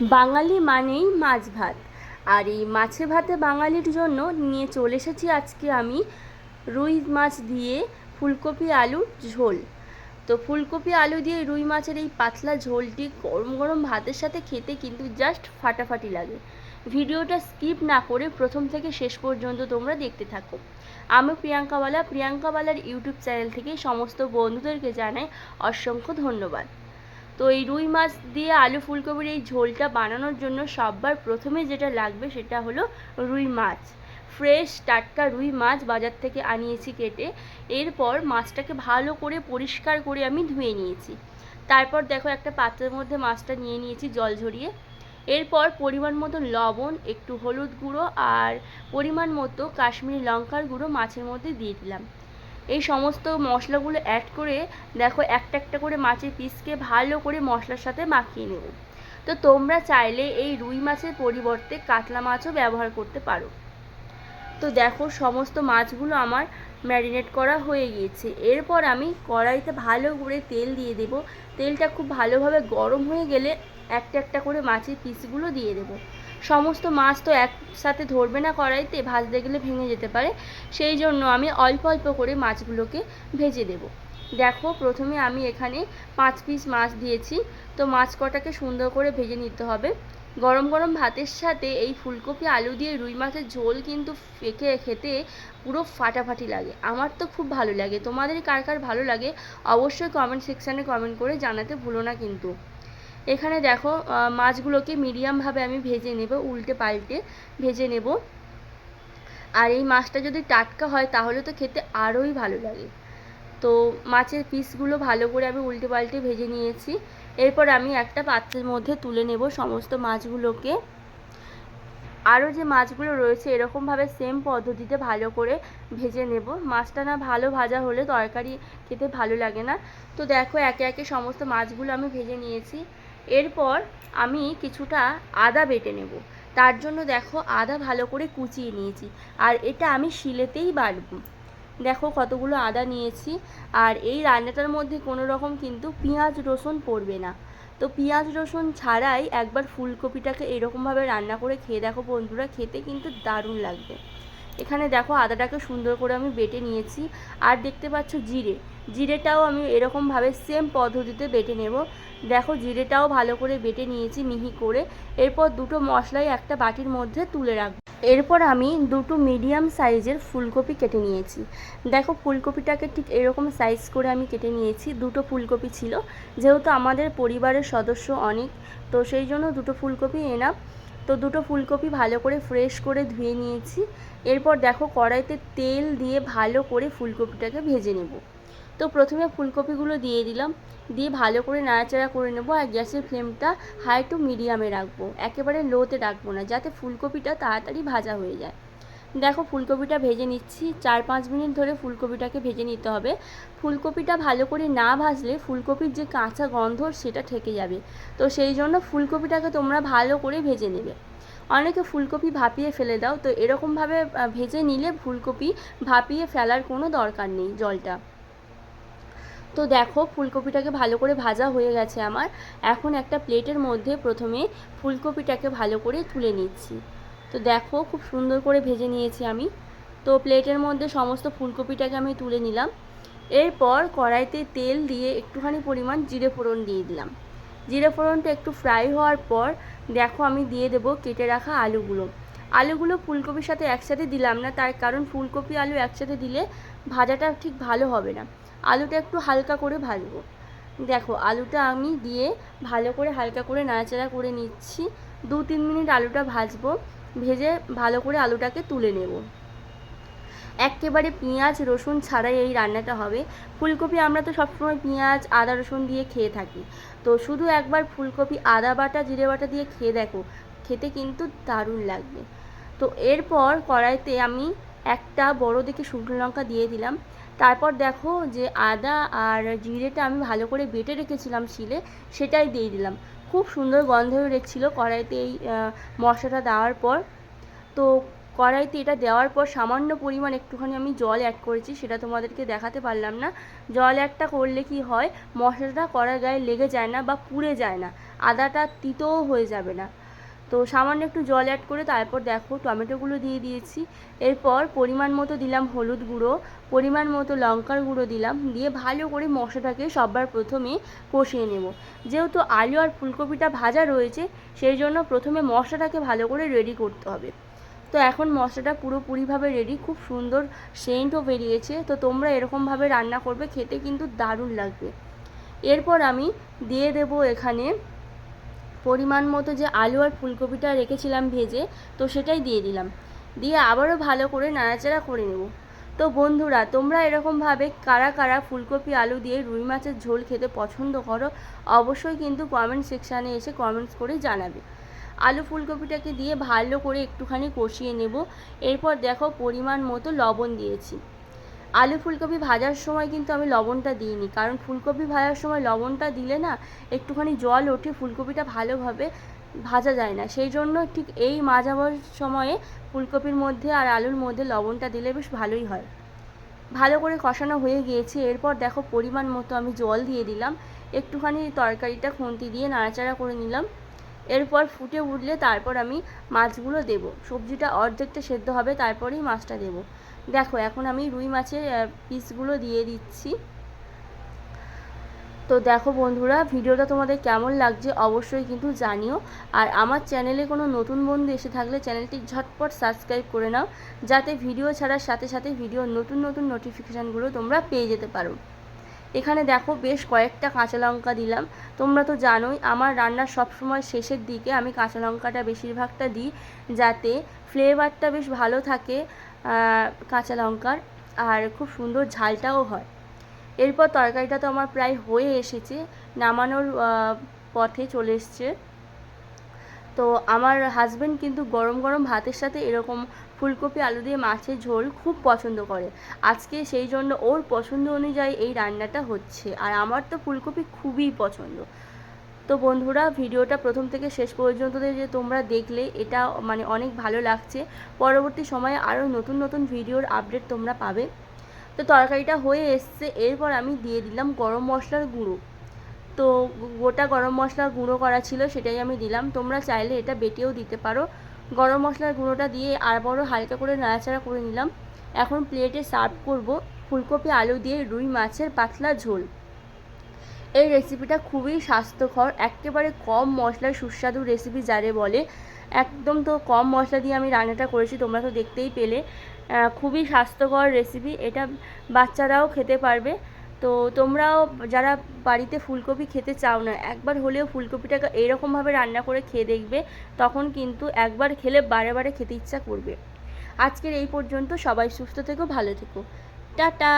বাঙালি মানেই মাছ ভাত। আর এই মাছে ভাতে বাঙালির জন্য নিয়ে চলে এসেছি আজকে আমি রুই মাছ দিয়ে ফুলকপি আলুর ঝোল। তো ফুলকপি আলু দিয়ে রুই মাছের এই পাতলা ঝোলটি গরম গরম ভাতের সাথে খেতে কিন্তু জাস্ট ফাটাফাটি লাগে। ভিডিওটা স্কিপ না করে প্রথম থেকে শেষ পর্যন্ত তোমরা দেখতে থাকো। আমি প্রিয়াঙ্কাওয়ালার ইউটিউব চ্যানেল থেকে সমস্ত বন্ধুদেরকে জানাই অসংখ্য ধন্যবাদ। তো এই রুই মাছ দিয়ে আলু ফুলকপির এই ঝোলটা বানানোর জন্য সবার প্রথমে যেটা লাগবে সেটা হলো রুই মাছ। ফ্রেশ টাটকা রুই মাছ বাজার থেকে আনিয়েছি কেটে। এরপর মাছটাকে ভালো করে পরিষ্কার করে আমি ধুয়ে নিয়েছি। তারপর দেখো একটা পাত্রের মধ্যে মাছটা নিয়ে নিয়েছি জল ঝরিয়ে। এরপর পরিমাণ মতো লবণ, একটু হলুদ গুঁড়ো আর পরিমাণ মতো কাশ্মীরি লঙ্কার গুঁড়ো মাছের মধ্যে দিয়ে দিলাম। এই সমস্ত মশলাগুলো অ্যাড করে দেখো একটা একটা করে মাছের পিসকে ভালো করে মশলার সাথে মাখিয়ে নেব। তো তোমরা চাইলে এই রুই মাছের পরিবর্তে কাতলা মাছও ব্যবহার করতে পারো। তো দেখো সমস্ত মাছগুলো আমার ম্যারিনেট করা হয়ে গিয়েছে। এরপর আমি কড়াইতে ভালো করে তেল দিয়ে দেব। তেলটা খুব ভালোভাবে গরম হয়ে গেলে একটা একটা করে মাছের পিসগুলো দিয়ে দেব। সমস্ত মাছ তো একসাথে ধরবে না কড়াইতে, ভাজতে গেলে ভেঙে যেতে পারে, সেই জন্য আমি অল্প অল্প করে মাছগুলোকে ভেজে দেব। দেখো প্রথমে আমি এখানে 5 পিস মাছ দিয়েছি। তো মাছ কটাকে সুন্দর করে ভেজে নিতে হবে। গরম গরম ভাতের সাথে এই ফুলকপি আলু দিয়ে রুই মাছের ঝোল কিন্তু খেতে পুরো ফাটাফাটি লাগে। আমার তো খুব ভালো লাগে। তোমাদের কার কার ভালো লাগে অবশ্যই কমেন্ট সেকশানে কমেন্ট করে জানাতে ভুলো না কিন্তু। এখানে দেখো মাছগুলোকে মিডিয়ামভাবে আমি ভেজে নেব, উল্টে পাল্টে ভেজে নেব। আর এই মাছটা যদি টাটকা হয় তাহলে তো খেতে আরোই ভালো লাগে। তো মাছের পিসগুলো ভালো করে আমি উল্টে পাল্টে ভেজে নিয়েছি। এরপর আমি একটা পাত্রের মধ্যে তুলে নেব সমস্ত মাছগুলোকে। আরও যে মাছগুলো রয়েছে এরকমভাবে সেম পদ্ধতিতে ভালো করে ভেজে নেব। মাছটা না ভালো ভাজা হলে তরকারি খেতে ভালো লাগে না। তো দেখো একে একে সমস্ত মাছগুলো আমি ভেজে নিয়েছি। এরপর আমি কিছুটা আদা বেটে নেব। তার জন্য দেখো আদা ভালো করে কুচিয়ে নিয়েছি, আর এটা আমি শিলেতেই বাটবো। দেখো কতগুলো আদা নিয়েছি। আর এই রান্নাটার মধ্যে কোনো রকম কিন্তু পেঁয়াজ রসুন পড়বে না। তো পেঁয়াজ রসুন ছাড়াই একবার ফুলকপিটাকে এরকমভাবে রান্না করে খেয়ে দেখো বন্ধুরা, খেতে কিন্তু দারুণ লাগবে। এখানে দেখো আদাটাকে সুন্দর করে আমি বেটে নিয়েছি। আর দেখতে পাচ্ছ জিরেটাও আমি এরকমভাবে সেম পদ্ধতিতে বেটে নেব। দেখো জিরেটাও ভালো করে বেটে নিয়েছি মিহি করে। এরপর দুটো মশলাই একটা বাটির মধ্যে তুলে রাখবো। এরপর আমি দুটো মিডিয়াম সাইজের ফুলকপি কেটে নিয়েছি। দেখো ফুলকপিটাকে ঠিক এরকম সাইজ করে আমি কেটে নিয়েছি। দুটো ফুলকপি ছিল, যেহেতু আমাদের পরিবারের সদস্য অনেক, তো সেই জন্য দুটো ফুলকপি এনাফ। তো দুটো ফুলকপি ভালো করে ফ্রেশ করে ধুয়ে নিয়েছি। এরপর দেখো কড়াইতে তেল দিয়ে ভালো করে ফুলকপিটাকে ভেজে নেব। তো প্রথমে ফুলকপিগুলো দিয়ে দিলাম, দিয়ে ভালো করে নাড়াচাড়া করে নেব। আর গ্যাসের ফ্লেমটা হাই টু মিডিয়ামে রাখবো, একেবারে লোতে রাখবো না, যাতে ফুলকপিটা তাড়াতাড়ি ভাজা হয়ে যায়। দেখো ফুলকপিটা ভেজে নিচ্ছি। 4-5 মিনিট ধরে ফুলকপিটাকে ভেজে নিতে হবে। ফুলকপিটা ভালো করে না ভাজলে ফুলকপির যে কাঁচা গন্ধ সেটা থেকে যাবে। তো সেই জন্য ফুলকপিটাকে তোমরা ভালো করে ভেজে নেবে। অনেকে ফুলকপি ভাপিয়ে ফেলে দাও, তো এরকমভাবে ভেজে নিলে ফুলকপি ভাপিয়ে ফেলার কোনো দরকার নেই জলটা। তো দেখো ফুলকপিটাকে ভালো করে ভাজা হয়ে গেছে আমার। এখন একটা প্লেটের মধ্যে প্রথমে ফুলকপিটাকে ভালো করে তুলে নিচ্ছি। তো দেখো খুব সুন্দর করে ভেজে নিয়েছি আমি। তো প্লেটের মধ্যে সমস্ত ফুলকপিটাকে আমি তুলে নিলাম। এরপর কড়াইতে তেল দিয়ে একটুখানি পরিমাণ জিরে ফোড়ন দিয়ে দিলাম। জিরে ফোড়নটা একটু ফ্রাই হওয়ার পর দেখো আমি দিয়ে দেবো কেটে রাখা আলুগুলো ফুলকপির সাথে একসাথে দিলাম না, তার কারণ ফুলকপি আলু একসাথে দিলে ভাজাটা ঠিক ভালো হবে না। আলুটা একটু হালকা করে ভাজবো। দেখো আলুটা আমি দিয়ে ভালো করে হালকা করে নাড়াচাড়া করে নিচ্ছি। 2-3 মিনিট আলুটা ভাজবো। ভেজে ভালো করে আলুটাকে তুলে নেব। একেবারে পেঁয়াজ রসুন ছাড়াই এই রান্নাটা হবে। ফুলকপি আমরা তো সবসময় পেঁয়াজ আদা রসুন দিয়ে খেয়ে থাকি। তো শুধু একবার ফুলকপি আদা বাটা জিরে বাটা দিয়ে খেয়ে দেখো, খেতে কিন্তু দারুণ লাগবে। তো এরপর কড়াইতে আমি একটা বড় দেখে শুকনো লঙ্কা দিয়ে দিলাম। তারপর দেখো যে আদা আর জিরেটা আমি ভালো করে বেটে রেখেছিলাম শিলে, সেটাই দিয়ে দিলাম। খুব সুন্দর গন্ধ বেরোচ্ছিলো কড়াইতে এই মশলাটা দেওয়ার পর। তো কড়াইতে এটা দেওয়ার পর সামান্য পরিমাণ একটুখানি আমি জল অ্যাড করেছি, সেটা তোমাদেরকে দেখাতে পারলাম না। জল অ্যাডটা করলে কি হয়, মশলাটা কড়ার গায়ে লেগে যায় না বা পুড়ে যায় না। আদাটা তিতও হয়ে যাবে না। তো সামান্য একটু জল অ্যাড করে তারপর দেখো টমেটোগুলো দিয়ে দিয়েছি। এরপর পরিমাণ মতো দিলাম হলুদ গুঁড়ো, পরিমাণ মতো লঙ্কার গুঁড়ো দিলাম, দিয়ে ভালো করে মশলাটাকে সবার প্রথমে কষিয়ে নেব। যেহেতু আলু আর ফুলকপিটা ভাজা রয়েছে সেই জন্য প্রথমে মশলাটাকে ভালো করে রেডি করতে হবে। তো এখন মশলাটা পুরোপুরিভাবে রেডি, খুব সুন্দর সেন্টও বেরিয়েছে। তো তোমরা এরকমভাবে রান্না করবে, খেতে কিন্তু দারুণ লাগবে। এরপর আমি দিয়ে দেব এখানে পরিমাণ মতো যে আলু আর ফুলকপিটা রেখেছিলাম ভেজে, তো সেটাই দিয়ে দিলাম, দিয়ে আবারও ভালো করে নাড়াচাড়া করে নেব। তো বন্ধুরা, তোমরা এরকমভাবে কারা কারা ফুলকপি আলু দিয়ে রুই মাছের ঝোল খেতে পছন্দ করো অবশ্যই কিন্তু কমেন্ট সেকশানে এসে কমেন্টস করে জানাবে। আলু ফুলকপিটাকে দিয়ে ভালো করে একটুখানি কষিয়ে নেব। এরপর দেখো পরিমাণ মতো লবণ দিয়েছি। আলু ফুলকপি ভাজার সময় কিন্তু আমি লবণটা দিইনি, কারণ ফুলকপি ভাজার সময় লবণটা দিলে না একটুখানি জল ওঠে, ফুলকপিটা ভালোভাবে ভাজা যায় না। সেই জন্য ঠিক এই মাঝাবার সময়ে ফুলকপির মধ্যে আর আলুর মধ্যে লবণটা দিলে বেশ ভালোই হয়। ভালো করে কষানো হয়ে গিয়েছে। এরপর দেখো পরিমাণ মতো আমি জল দিয়ে দিলাম, একটুখানি তরকারিটা খুন্তি দিয়ে নাড়াচাড়া করে নিলাম। এরপর ফুটে উঠলে তারপর আমি মাছগুলো দেব। সবজিটা অর্ধেকটা সেদ্ধ হবে, তারপরেই মাছটা দেব। দেখো এখন আমি রুই মাছের পিসগুলো দিয়ে দিচ্ছি। তো দেখো বন্ধুরা, ভিডিওটা তোমাদের কেমন লাগছে অবশ্যই কিন্তু জানিও। আর আমার চ্যানেলে কোনো নতুন বন্ধু এসে থাকলে চ্যানেলটি ঝটপট সাবস্ক্রাইব করে নাও, যাতে ভিডিও ছাড়ার সাথে সাথে ভিডিওর নতুন নতুন নোটিফিকেশানগুলো তোমরা পেয়ে যেতে পারো। এখানে দেখো বেশ কয়েকটা কাঁচা লঙ্কা দিলাম। তোমরা তো জানোই আমার রান্নার সবসময় শেষের দিকে আমি কাঁচা লঙ্কাটা বেশিরভাগটা দিই, যাতে ফ্লেভারটা বেশ ভালো থাকে কাঁচা লঙ্কার, আর খুব সুন্দর ঝালটাও হয়। এরপর তরকারিটা তো আমার প্রায় হয়ে এসেছে, নামানোর পথে চলে এসছে। তো আমার হাজব্যান্ড কিন্তু গরম গরম ভাতের সাথে এরকম ফুলকপি আলু দিয়ে মাছের ঝোল খুব পছন্দ করে। আজকে সেই জন্য ওর পছন্দ অনুযায়ী এই রান্নাটা হচ্ছে, আর আমার তো ফুলকপি খুবই পছন্দ। তো বন্ধুরা, ভিডিওটা প্রথম থেকে শেষ পর্যন্ত যে তোমরা দেখলে এটা মানে অনেক ভালো লাগছে। পরবর্তী সময়ে আরও নতুন নতুন ভিডিওর আপডেট তোমরা পাবে। তো তরকারিটা হয়ে এসছে। এরপর আমি দিয়ে দিলাম গরম মশলার গুঁড়ো। তো গোটা গরম মশলা গুঁড়ো করা ছিল সেটাই আমি দিলাম, তোমরা চাইলে এটা বেটেও দিতে পারো। গরম মশলার গুঁড়োটা দিয়ে আবারও হালকা করে নাড়াচাড়া করে নিলাম। এখন প্লেটে সার্ভ করব ফুলকপি আলু দিয়ে রুই মাছের পাতলা ঝোল। এই রেসিপিটা খুবই স্বাস্থ্যকর, একেবারে কম মশলায় সুস্বাদু রেসিপি যারে বলে। একদম তো কম মশলা দিয়ে আমি রান্নাটা করেছি, তোমরা তো দেখতেই পেলে। খুবই স্বাস্থ্যকর রেসিপি, এটা বাচ্চারাও খেতে পারবে। তো তোমরাও যারা বাড়িতে ফুলকপি খেতে চাও না, একবার হলেও ফুলকপিটাকে এইরকমভাবে রান্না করে খেয়ে দেখবে, তখন কিন্তু একবার খেলে বারে বারে খেতে ইচ্ছা করবে। আজকের এই পর্যন্ত, সবাই সুস্থ থেকো, ভালো থেকো, টাটা।